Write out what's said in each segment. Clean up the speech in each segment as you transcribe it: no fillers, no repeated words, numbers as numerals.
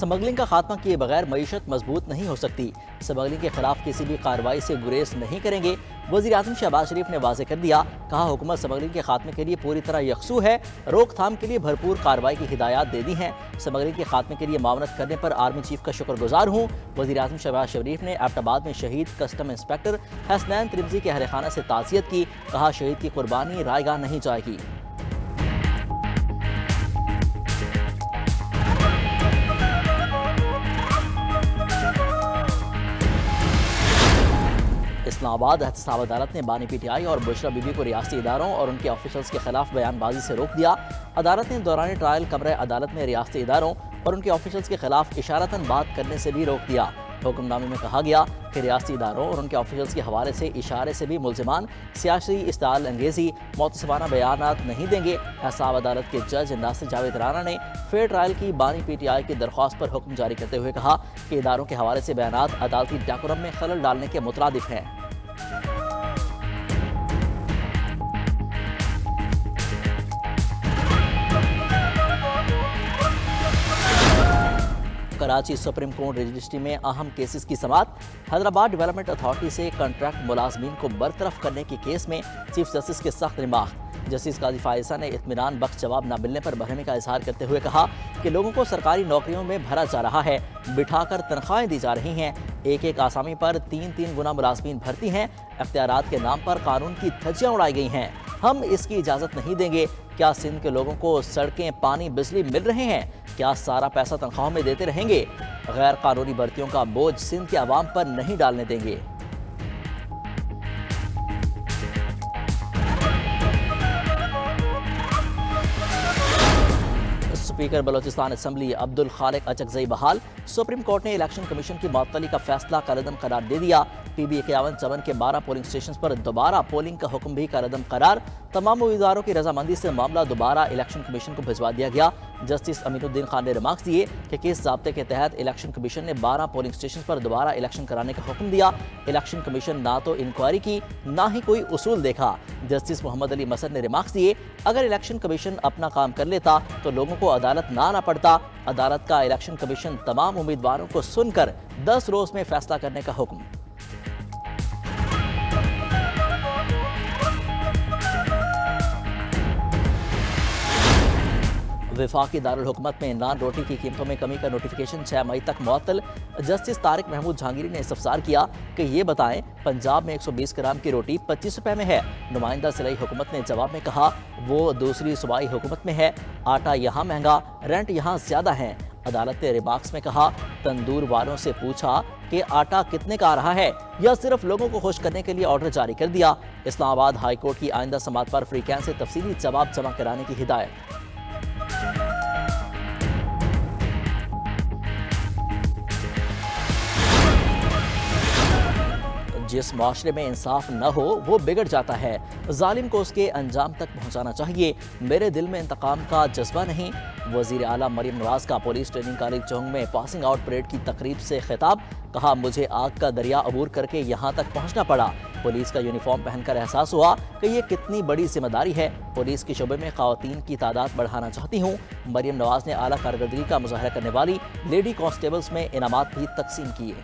Smuggling का खात्मा किए बगैर मईशत मजबूत नहीं हो सकती। स्मगलिंग के खिलाफ किसी भी कार्रवाई से गुरेज नहीं करेंगे। वज़ीर आज़म शहबाज शरीफ ने वाज़ेह कर दिया, कहा हुकूमत स्मगलिंग के खात्मे के लिए पूरी तरह यकसू है, रोकथाम के लिए भरपूर कार्रवाई की हिदायत दे दी हैं। स्मगलिंग के खात्मे के लिए मावनत करने पर आर्मी चीफ का शुक्रगुजार हूँ। वज़ीर आज़म शहबाज शरीफ ने एबटाबाद में शहीद कस्टम इंस्पेक्टर हसनैन त्रिमजी के अहल खाना से ताज़ियत की, कहा शहीद की कुर्बानी रायगा नहीं जाएगी। इस्लामाबाद एहतसाब अदालत ने बानी पीटीआई और बुशरा बीबी को रियासती इदारों और उनके ऑफिशल्स के खिलाफ बयानबाजी से रोक दिया। अदालत ने दौरान ट्रायल कमरे अदालत में रियासती इदारों और उनके ऑफिशल्स के खिलाफ इशारतन बात करने से भी रोक दिया। हुक्मनामे में कहा गया कि रियासती इदारों और उनके ऑफिशल्स के हवाले से इशारे से भी मुल्जिमान सियासी इस्ताल अंगेजी मुतसबाना बयानात नहीं देंगे। एहतसाब अदालत के जज नासिर जावेद राना ने फेयर ट्रायल की बानी पीटीआई की दरख्वास्त पर हुक्म जारी करते हुए कहा कि इदारों के हवाले से बयानात अदालती डेकोरम में खलल डालने के मुतरादिफ हैं। कराची सुप्रीम कोर्ट रजिस्ट्री में अहम केसेस की समाअत। हैदराबाद डेवलपमेंट अथॉरिटी से कॉन्ट्रैक्ट मुलाजमीन को बरतरफ करने के केस में चीफ जस्टिस के सख्त रिमार्क। जस्टिस काजी फायसा ने इत्मीनान बख्श जवाब न मिलने पर बरहमी का इजहार करते हुए कहा कि लोगों को सरकारी नौकरियों में भरा जा रहा है, बिठाकर तनख्वाहें दी जा रही हैं, एक एक आसामी पर 3-3 गुना मुलाजमीन भर्ती हैं, अख्तियारात के नाम पर कानून की धज्जियां उड़ाई गई हैं। हम इसकी इजाज़त नहीं देंगे। क्या सिंध के लोगों को सड़कें, पानी, बिजली मिल रहे हैं? क्या सारा पैसा तनख्वाहों में देते रहेंगे? गैर कानूनी भर्तियों का बोझ सिंध के अवाम पर नहीं डालने देंगे। स्पीकर बलोचिस्तान असम्बली अब्दुल खालिक अचकजई बहाल। सुप्रीम कोर्ट ने इलेक्शन कमीशन की मअतली का फैसला कलअदम करार दे दिया। PB 51 के 12 पोलिंग स्टेशन पर दोबारा पोलिंग का हुक्म भी कलअदम करार। तमाम उम्मीदवारों की रजामंदी से मामला दोबारा इलेक्शन कमीशन को भिजवा दिया गया। जस्टिस अमीनुद्दीन खान ने रिमार्क्स दिए कि किस ज़ाब्ते के तहत इलेक्शन कमीशन ने 12 पोलिंग स्टेशन पर दोबारा इलेक्शन कराने का हुक्म दिया। इलेक्शन कमीशन ना तो इंक्वायरी की, ना ही कोई उसूल देखा। जस्टिस मोहम्मद अली मसद ने रिमार्क्स दिए, अगर इलेक्शन कमीशन अपना काम कर लेता तो लोगों को अदालत ना आना पड़ता। अदालत का इलेक्शन कमीशन तमाम उम्मीदवारों को सुनकर 10 रोज में फैसला करने का हुक्म। वफाकी दारुल हुकूमत में नान रोटी की कीमतों में कमी का नोटिफिकेशन 6 मई तक मुअत्तल। जस्टिस तारिक महमूद जहांगीरी ने इस्तफसार किया कि ये बताएं पंजाब में 120 ग्राम की रोटी 25 रुपए में है। नुमाइंदा सिलाई हुकूमत ने जवाब में कहा वो दूसरी सूबाई हुकूमत में है, आटा यहाँ महंगा, रेंट यहाँ ज्यादा है। अदालत ने रिमार्क्स में कहा तंदूर वालों से पूछा कि आटा कितने का आ रहा है या सिर्फ लोगों को खुश करने के लिए ऑर्डर जारी कर दिया। इस्लामाबाद हाई कोर्ट की आइंदा समाअत पर फ्रीकैन से तफसीली जवाब जमा कराने की हिदायत। जिस माशरे में इंसाफ न हो वो बिगड़ जाता है, जालिम को उसके अंजाम तक पहुंचाना चाहिए। मेरे दिल में इंतकाम का जज्बा नहीं। वजीर आला मरियम नवाज का पुलिस ट्रेनिंग कॉलेज चौंग में पासिंग आउट परेड की तकरीब से खिताब। कहा मुझे आग का दरिया अबूर करके यहाँ तक पहुँचना पड़ा। पुलिस का यूनिफॉर्म पहनकर एहसास हुआ कि ये कितनी बड़ी जिम्मेदारी है। पुलिस के शोबे में खवातीन की तादाद बढ़ाना चाहती हूँ। मरियम नवाज ने आला कारकर्दगी का मुजाहरा करने वाली लेडी कांस्टेबल्स में इनामात भी तकसीम किए।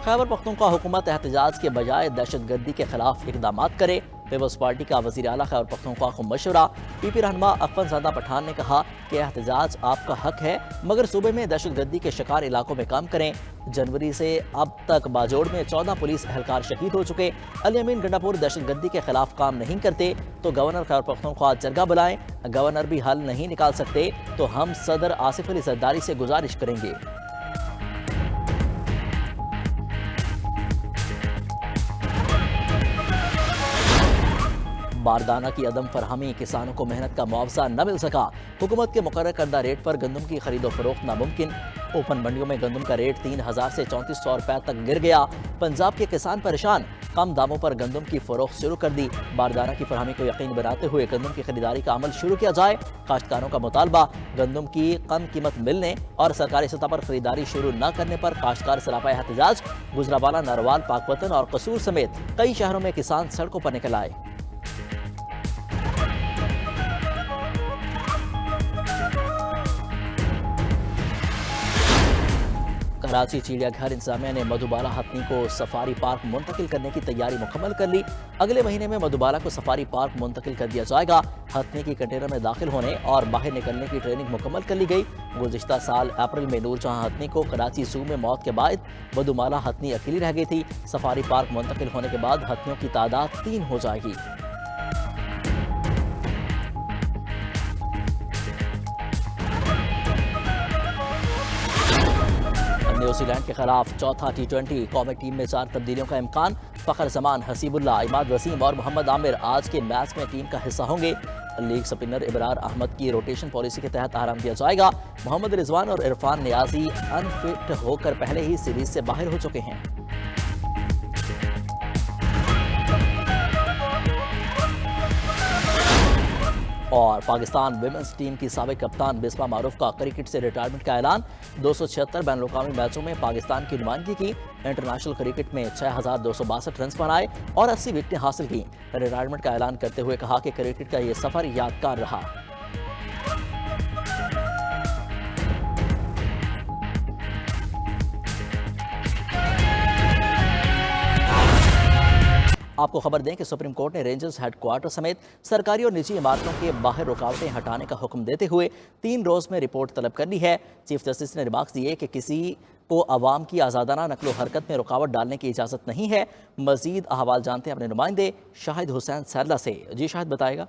खैबर पख्तूनख्वा हुकूमत एहतजाज के बजाय दहशतगर्दी के खिलाफ इकदाम करे। पीपल्स पार्टी का वज़ीर आला खैबर पख्तूनख्वा को मशवरा। PP रहनुमा अख्तरज़ादा पठान ने कहा कि एहतजाज आपका हक है, मगर सूबे में दहशतगर्दी के शिकार इलाकों में काम करें। जनवरी से अब तक बाजोड़ में 14 पुलिस एहलकार शहीद हो चुके। अली अमीन गंडापुर दहशतगर्दी के खिलाफ काम नहीं करते तो गवर्नर खैबर पख्तूनख्वा जरगा बुलाएं। गवर्नर भी हल नहीं निकाल सकते तो हम सदर आसिफ अली जरदारी से गुजारिश करेंगे। बारदाना की अदम फरहमी, किसानों को मेहनत का मुआवजा न मिल सका। हुकूमत के मुकर्रर करदा रेट पर गंदम की खरीदो फरोख्त नामुमकिन। ओपन मंडियों में गंदम का रेट 3,000 से 3,400 रुपए तक गिर गया। पंजाब के किसान परेशान, कम दामों पर गंदम की फरोख्त शुरू कर दी। बारदाना की फरहमी को यकीनी बनाते हुए गंदम की खरीदारी का अमल शुरू किया जाए। काश्तकारों का मुतालबा, गंदम की कम कीमत मिलने और सरकारी सतह पर खरीदारी शुरू न करने पर काश्तकार सरापा एहतजाज। गुजरावाला, नारवाल, पाकपतन और कसूर समेत कई शहरों में किसान सड़कों पर निकल आए। कराची चिड़ियाघर इंतजामिया ने मधुबाला हथनी को सफारी पार्क मुंतकिल करने की तैयारी मुकम्मल कर ली। अगले महीने में मधुबाला को सफारी पार्क मुंतकिल कर दिया जाएगा। हथनी की कंटेनर में दाखिल होने और बाहर निकलने की ट्रेनिंग मुकम्मल कर ली गई। गुज़िश्ता साल अप्रैल में नूरजहां हथनी को कराची जू में मौत के बाद मधुबाला हथनी अकेली रह गई थी। सफारी पार्क मुंतकिल होने के बाद हथनियों की तादाद 3 हो जाएगी। न्यूजीलैंड के खिलाफ चौथा T20 कौमी टीम में 4 तब्दीलियों का इम्कान। फ़खर जमान, हसीबुल्ला, इमाद वसीम और मोहम्मद आमिर आज के मैच में टीम का हिस्सा होंगे। लीग स्पिनर इबरार अहमद की रोटेशन पॉलिसी के तहत आराम दिया जाएगा। मोहम्मद रिजवान और इरफान नियाजी अनफिट होकर पहले ही सीरीज से बाहर हो चुके हैं। और पाकिस्तान विमेंस टीम की साबिक कप्तान बिस्मा मारूफ का क्रिकेट से रिटायरमेंट का ऐलान। 276 बैन अवी मैचों में पाकिस्तान की नुमाइंदगी की। इंटरनेशनल क्रिकेट में 6,262 रन बनाए और 80 विकेटें हासिल की। रिटायरमेंट का ऐलान करते हुए कहा कि क्रिकेट का ये सफर यादगार रहा। आपको खबर दें कि सुप्रीम कोर्ट ने रेंजर्स हेडक्वार्टर समेत सरकारी और निजी इमारतों के बाहर रुकावटें हटाने का हुक्म देते हुए 3 रोज में रिपोर्ट तलब कर ली है। चीफ जस्टिस ने रिमार्क्स दिए कि किसी को अवाम की आज़ादाना नकलो हरकत में रुकावट डालने की इजाज़त नहीं है। मजीद अहवाल जानते हैं अपने नुमाइंदे शाहिद हुसैन सैरला से। जी शाहिद, बताएगा।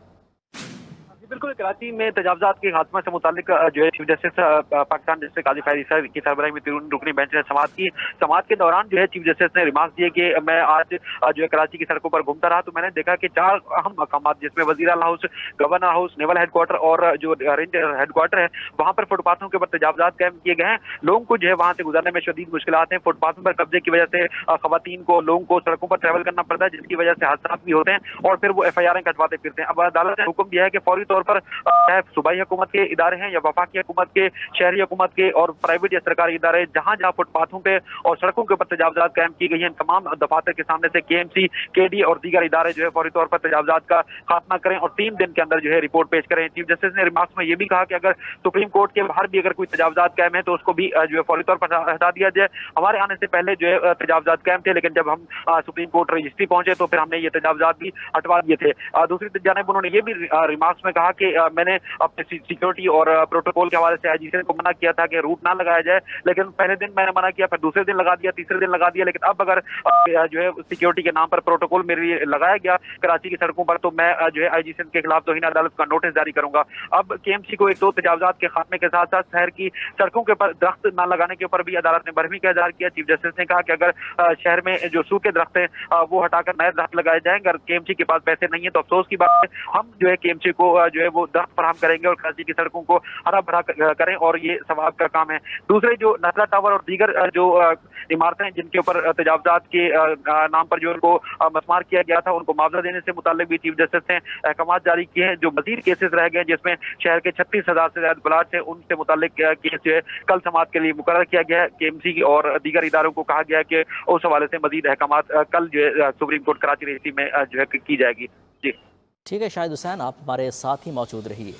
बिल्कुल, कराची में तजावजात के खात्मा से मुतालिक जो है चीफ जस्टिस पाकिस्तान डिस्ट्रिक्ट काजी फैज ईसा की सरबराही में 3 रुकनी बेंच ने समाअत की। समाअत के दौरान जो है चीफ जस्टिस ने रिमार्क दिए कि मैं आज जो है कराची की सड़कों पर घूमता रहा तो मैंने देखा कि 4 अहम मकाम जिसमें वजीर आला house, governor house, naval headquarter और जो रेंज हेडक्वार्टर है वहाँ पर फुटपाथों के ऊपर तजावजात कायम किए गए हैं। लोगों को जो है वहाँ से गुजरने में शदीद मुश्किलात हैं। फुटपाथों पर कब्जे की वजह से खवातीन को, लोगों को सड़कों पर ट्रैवल करना पड़ता है, जिसकी वजह से हादसा भी होते हैं और फिर वो FIR कटवाते फिरते हैं। अब अदालत ने हुक्म दिया है कि फौरी तौर पर सूबाई हुकूमत के इदारे हैं या वफाकी हुकूमत के, शहरी हुकूमत के और प्राइवेट या सरकारी इदारे, जहां जहां फुटपाथों पे और सड़कों के ऊपर तजावजात कायम की गई हैं, तमाम दफातर के सामने से KMC, KD और दीगर इदारे जो है फौरी तौर पर तजावजात का खात्मा करें और 3 दिन के अंदर जो है रिपोर्ट पेश करें। चीफ जस्टिस ने रिमार्क्स में यह भी कहा कि अगर सुप्रीम कोर्ट के बाहर भी अगर कोई तजावजात कायम है तो उसको भी जो है फौरी तौर पर हटा दिया जाए। हमारे आने से पहले जो है तजावजात कायम थे, लेकिन जब हम सुप्रीम कोर्ट रजिस्ट्री पहुंचे तो फिर हमने ये तजावजात भी हटवा दिए थे। दूसरी जानिब उन्होंने ये भी रिमार्क्स में कहा कि मैंने अपने सिक्योरिटी और प्रोटोकॉल के हवाले से IGCN को मना किया था कि रूट ना लगाया जाए, लेकिन पहले दिन मैंने मना किया, फिर दूसरे दिन लगा दिया, तीसरे दिन लगा दिया, लेकिन अब अगर जो है सिक्योरिटी के नाम पर प्रोटोकॉल मेरे लिए लगाया गया कराची की सड़कों पर तो मैं जो है IGCN के खिलाफ तौहीन अदालत का नोटिस जारी करूंगा। अब KMC को 1-2 तजावजात के खात्मे के साथ साथ शहर की सड़कों के ऊपर दरख्त न लगाने के ऊपर भी अदालत ने बरहमी का इज़हार किया। चीफ जस्टिस ने कहा कि अगर शहर में जो सूखे दरख्त हैं वो हटाकर नए दरख्त लगाए जाएंगे, अगर KMC के पास पैसे नहीं है तो अफसोस की बात है, हम जो है KMC को जो है वो दरख्त फराहम करेंगे और कराची की सड़कों को हरा भरा करें और ये सवाब का काम है। दूसरे जो नजला टावर और दीगर जो इमारतें जिनके ऊपर तजावजात के नाम पर जो उनको मसमार किया गया था उनको मुआवजा देने से मुताल्लिक भी चीफ जस्टिस ने अहकाम जारी किए हैं। जो मजीद केसेस रह गए जिसमें शहर के 36,000 से ज्यादा प्लाट है उनसे मुताल्लिक केस जो है कल समाअत के लिए मुकर्रर किया गया है। KMC और दीगर इदारों को कहा गया है कि उस हवाले से मजीद अहकाम कल जो है सुप्रीम कोर्ट कराची रजिस्ट्री में जो है की जाएगी। जी ठीक है शाहिद हुसैन, आप हमारे साथ ही मौजूद रहिए।